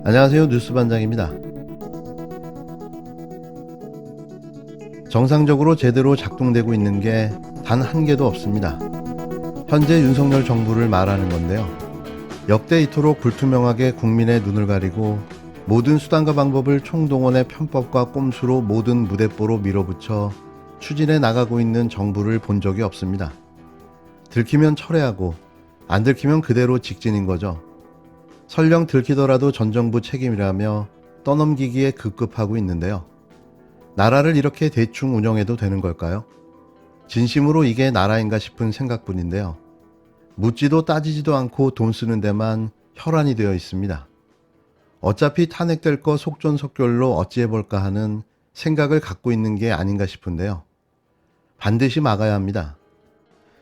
안녕하세요. 뉴스반장입니다. 정상적으로 제대로 작동되고 있는 게 단 한 개도 없습니다. 현재 윤석열 정부를 말하는 건데요. 역대 이토록 불투명하게 국민의 눈을 가리고 모든 수단과 방법을 총동원해 편법과 꼼수로 모든 무대뽀로 밀어붙여 추진해 나가고 있는 정부를 본 적이 없습니다. 들키면 철회하고 안 들키면 그대로 직진인 거죠. 설령 들키더라도 전 정부 책임이라며 떠넘기기에 급급하고 있는데요. 나라를 이렇게 대충 운영해도 되는 걸까요? 진심으로 이게 나라인가 싶은 생각뿐인데요. 묻지도 따지지도 않고 돈 쓰는 데만 혈안이 되어 있습니다. 어차피 탄핵될 거 속전속결로 어찌해볼까 하는 생각을 갖고 있는 게 아닌가 싶은데요. 반드시 막아야 합니다.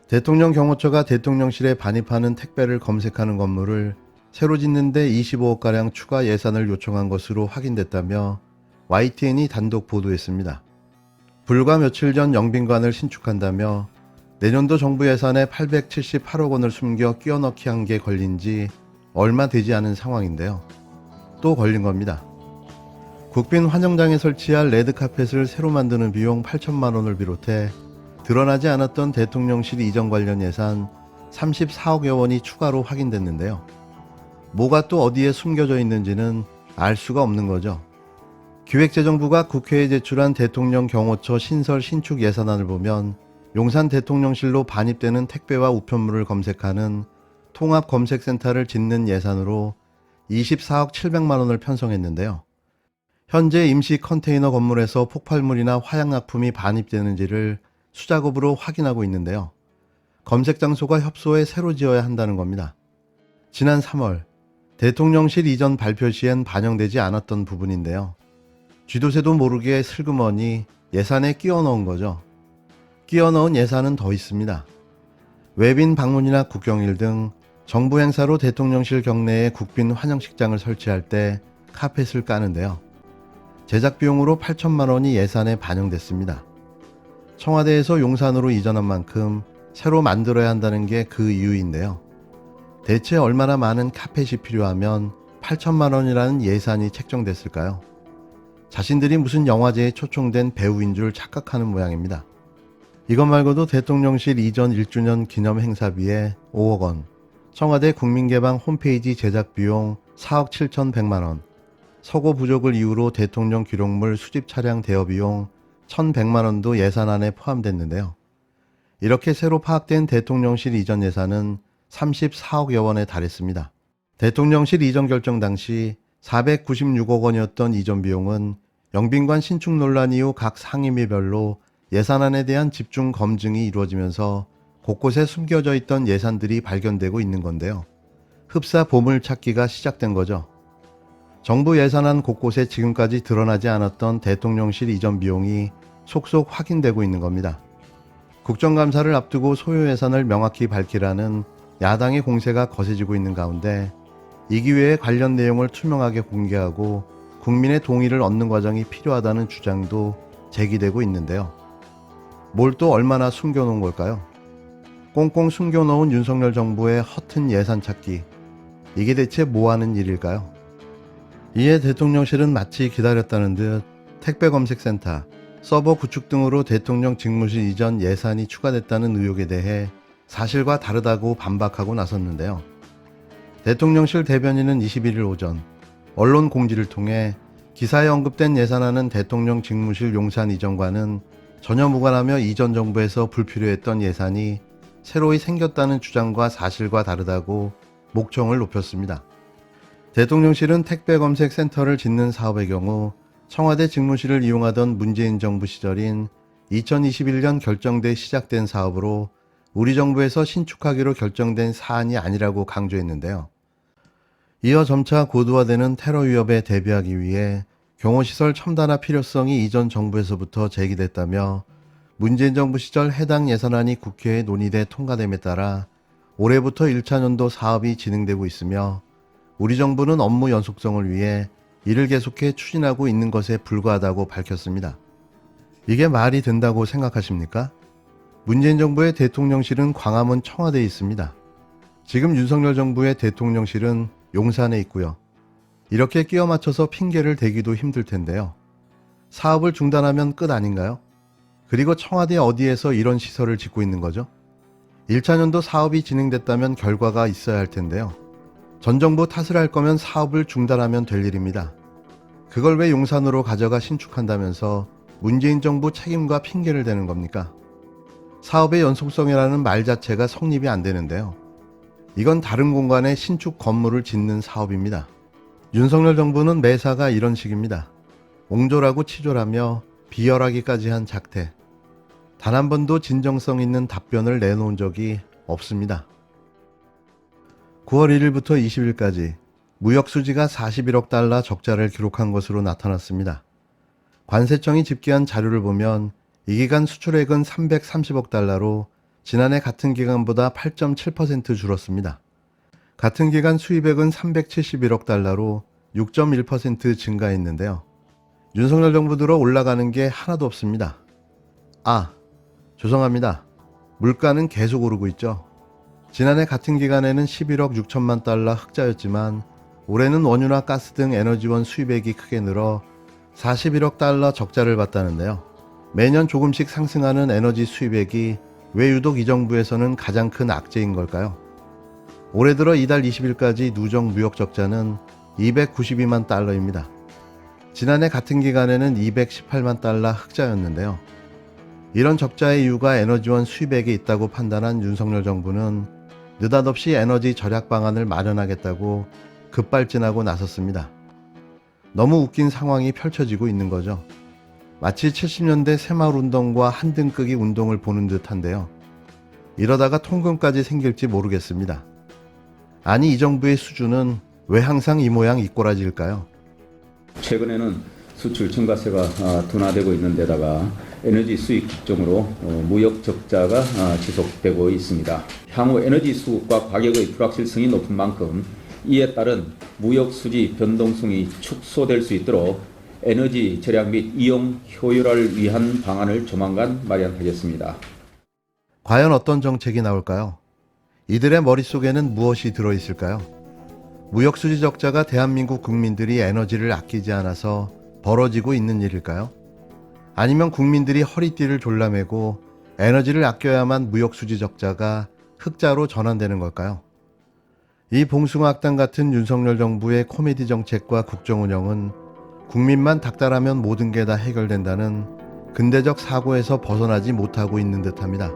대통령 경호처가 대통령실에 반입하는 택배를 검색하는 건물을 새로 짓는데 25억가량 추가 예산을 요청한 것으로 확인됐다며 YTN이 단독 보도했습니다. 불과 며칠 전 영빈관을 신축한다며 내년도 정부 예산에 878억 원을 숨겨 끼워넣기 한 게 걸린 지 얼마 되지 않은 상황인데요. 또 걸린 겁니다. 국빈 환영장에 설치할 레드카펫을 새로 만드는 비용 8천만 원을 비롯해 드러나지 않았던 대통령실 이전 관련 예산 34억여 원이 추가로 확인됐는데요. 뭐가 또 어디에 숨겨져 있는지는 알 수가 없는 거죠. 기획재정부가 국회에 제출한 대통령 경호처 신설 신축 예산안을 보면 용산 대통령실로 반입되는 택배와 우편물을 검색하는 통합검색센터를 짓는 예산으로 24억 700만 원을 편성했는데요. 현재 임시 컨테이너 건물에서 폭발물이나 화약약품이 반입되는지를 수작업으로 확인하고 있는데요. 검색 장소가 협소해 새로 지어야 한다는 겁니다. 지난 3월 대통령실 이전 발표 시엔 반영되지 않았던 부분인데요. 쥐도새도 모르게 슬그머니 예산에 끼워 넣은 거죠. 끼워 넣은 예산은 더 있습니다. 외빈 방문이나 국경일 등 정부 행사로 대통령실 경내에 국빈 환영식장을 설치할 때 카펫을 까는데요. 제작 비용으로 8천만 원이 예산에 반영됐습니다. 청와대에서 용산으로 이전한 만큼 새로 만들어야 한다는 게 그 이유인데요. 대체 얼마나 많은 카펫이 필요하면 8천만 원이라는 예산이 책정됐을까요? 자신들이 무슨 영화제에 초청된 배우인 줄 착각하는 모양입니다. 이것 말고도 대통령실 이전 1주년 기념 행사비에 5억 원, 청와대 국민개방 홈페이지 제작 비용 4억 7,100만 원, 서고 부족을 이유로 대통령 기록물 수집 차량 대여 비용 1,100만 원도 예산안에 포함됐는데요. 이렇게 새로 파악된 대통령실 이전 예산은 34억여 원에 달했습니다. 대통령실 이전 결정 당시 496억 원이었던 이전 비용은 영빈관 신축 논란 이후 각 상임위별로 예산안에 대한 집중 검증이 이루어지면서 곳곳에 숨겨져 있던 예산들이 발견되고 있는 건데요. 흡사 보물찾기가 시작된 거죠. 정부 예산안 곳곳에 지금까지 드러나지 않았던 대통령실 이전 비용이 속속 확인되고 있는 겁니다. 국정감사를 앞두고 소요 예산을 명확히 밝히라는 야당의 공세가 거세지고 있는 가운데 이 기회에 관련 내용을 투명하게 공개하고 국민의 동의를 얻는 과정이 필요하다는 주장도 제기되고 있는데요. 뭘 또 얼마나 숨겨놓은 걸까요? 꽁꽁 숨겨놓은 윤석열 정부의 허튼 예산 찾기. 이게 대체 뭐하는 일일까요? 이에 대통령실은 마치 기다렸다는 듯 택배검색센터, 서버 구축 등으로 대통령 직무실 이전 예산이 추가됐다는 의혹에 대해 사실과 다르다고 반박하고 나섰는데요. 대통령실 대변인은 21일 오전 언론 공지를 통해 기사에 언급된 예산안은 대통령 직무실 용산 이전과는 전혀 무관하며 이전 정부에서 불필요했던 예산이 새로이 생겼다는 주장과 사실과 다르다고 목청을 높였습니다. 대통령실은 택배검색센터를 짓는 사업의 경우 청와대 직무실을 이용하던 문재인 정부 시절인 2021년 결정돼 시작된 사업으로 우리 정부에서 신축하기로 결정된 사안이 아니라고 강조했는데요. 이어 점차 고도화되는 테러 위협에 대비하기 위해 경호시설 첨단화 필요성이 이전 정부에서부터 제기됐다며 문재인 정부 시절 해당 예산안이 국회에 논의돼 통과됨에 따라 올해부터 1차 년도 사업이 진행되고 있으며 우리 정부는 업무 연속성을 위해 이를 계속해 추진하고 있는 것에 불과하다고 밝혔습니다. 이게 말이 된다고 생각하십니까? 문재인 정부의 대통령실은 광화문 청와대에 있습니다. 지금 윤석열 정부의 대통령실은 용산에 있고요. 이렇게 끼워 맞춰서 핑계를 대기도 힘들 텐데요. 사업을 중단하면 끝 아닌가요? 그리고 청와대 어디에서 이런 시설을 짓고 있는 거죠? 1차년도 사업이 진행됐다면 결과가 있어야 할 텐데요. 전 정부 탓을 할 거면 사업을 중단하면 될 일입니다. 그걸 왜 용산으로 가져가 신축한다면서 문재인 정부 책임과 핑계를 대는 겁니까? 사업의 연속성이라는 말 자체가 성립이 안 되는데요. 이건 다른 공간에 신축 건물을 짓는 사업입니다. 윤석열 정부는 매사가 이런 식입니다. 옹졸하고 치졸하며 비열하기까지 한 작태. 단 한 번도 진정성 있는 답변을 내놓은 적이 없습니다. 9월 1일부터 20일까지 무역 수지가 41억 달러 적자를 기록한 것으로 나타났습니다. 관세청이 집계한 자료를 보면 이 기간 수출액은 330억 달러로 지난해 같은 기간보다 8.7% 줄었습니다. 같은 기간 수입액은 371억 달러로 6.1% 증가했는데요. 윤석열 정부 들어 올라가는 게 하나도 없습니다. 죄송합니다. 물가는 계속 오르고 있죠. 지난해 같은 기간에는 11억 6천만 달러 흑자였지만 올해는 원유나 가스 등 에너지원 수입액이 크게 늘어 41억 달러 적자를 봤다는데요. 매년 조금씩 상승하는 에너지 수입액이 왜 유독 이 정부에서는 가장 큰 악재인 걸까요? 올해 들어 이달 20일까지 누적 무역 적자는 292만 달러입니다. 지난해 같은 기간에는 218만 달러 흑자였는데요. 이런 적자의 이유가 에너지원 수입액에 있다고 판단한 윤석열 정부는 느닷없이 에너지 절약 방안을 마련하겠다고 급발진하고 나섰습니다. 너무 웃긴 상황이 펼쳐지고 있는 거죠. 마치 70년대 새마을운동과 한등끄기 운동을 보는 듯한데요. 이러다가 통금까지 생길지 모르겠습니다. 아니, 이 정부의 수준은 왜 항상 이 모양 이 꼴아질까요? 최근에는 수출 증가세가 둔화되고 있는 데다가 에너지 수입 급증으로 무역 적자가 지속되고 있습니다. 향후 에너지 수급과 가격의 불확실성이 높은 만큼 이에 따른 무역 수지 변동성이 축소될 수 있도록 에너지 절약 및 이용 효율화를 위한 방안을 조만간 마련하겠습니다. 과연 어떤 정책이 나올까요? 이들의 머릿속에는 무엇이 들어있을까요? 무역 수지 적자가 대한민국 국민들이 에너지를 아끼지 않아서 벌어지고 있는 일일까요? 아니면 국민들이 허리띠를 졸라매고 에너지를 아껴야만 무역 수지 적자가 흑자로 전환되는 걸까요? 이 봉숭아 악당 같은 윤석열 정부의 코미디 정책과 국정 운영은 국민만 닥달하면 모든 게 다 해결된다는 근대적 사고에서 벗어나지 못하고 있는 듯합니다.